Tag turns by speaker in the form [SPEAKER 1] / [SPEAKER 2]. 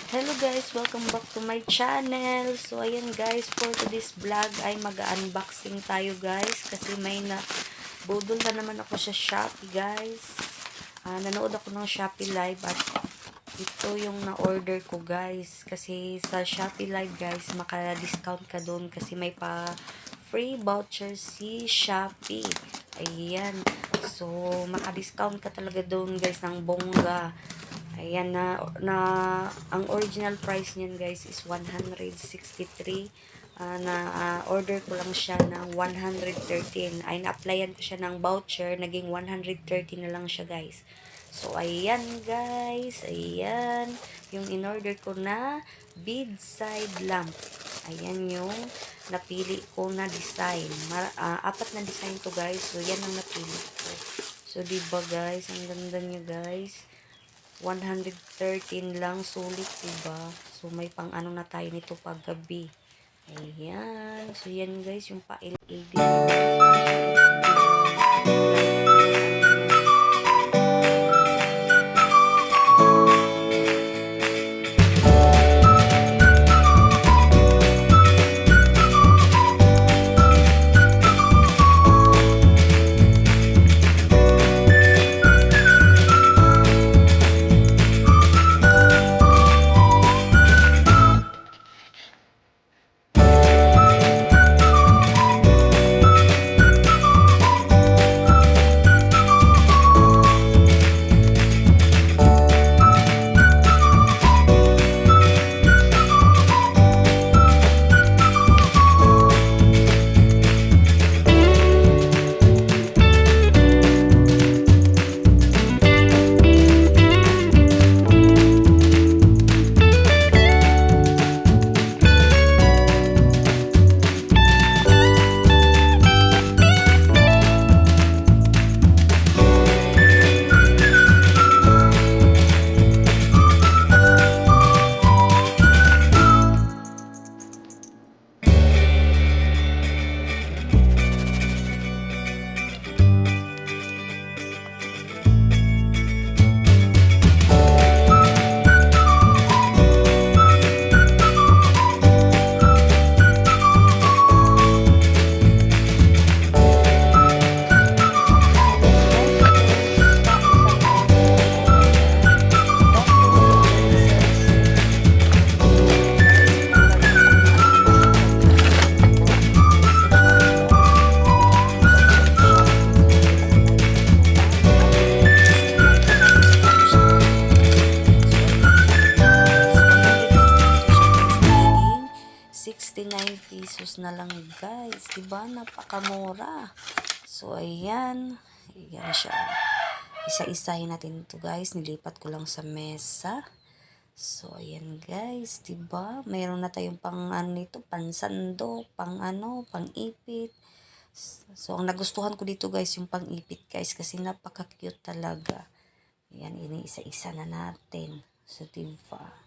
[SPEAKER 1] Hello guys, welcome back to my channel. So ayan guys, for today's vlog ay mag-unboxing tayo guys kasi may na budol na naman ako sa Shopee guys. Nanood ako ng Shopee Live at ito yung na-order ko guys kasi sa Shopee Live guys maka-discount ka doon kasi may pa free voucher si Shopee. Ayan. So maka-discount ka talaga doon guys ng bongga. Ayan ang original price niyan guys is 163. Order ko lang siya ng 113. Ay na-applyan ko siya ng voucher, naging 130 na lang siya guys. So ayan guys, ayan yung in-order ko na bedside lamp. Ayan yung napili ko na design. Apat na design to guys. So yan ang napili ko. So diba guys, ang ganda niya guys. 113 lang, sulit diba? So may pang ano na tayo nito pag gabi. Ayan. So yan guys, yung pa LED. ₱69 na lang guys, diba? Napakamura. So ayan, ayan siya. Isa-isahin natin to guys, nilipat ko lang sa mesa. So ayan guys, diba? Mayroon na tayong pang ano nito, pansando, pang ano, pang ipit. So ang nagustuhan ko dito guys, yung pang ipit guys, kasi napaka-cute talaga. Ayan, ini isa-isa na natin. So diba?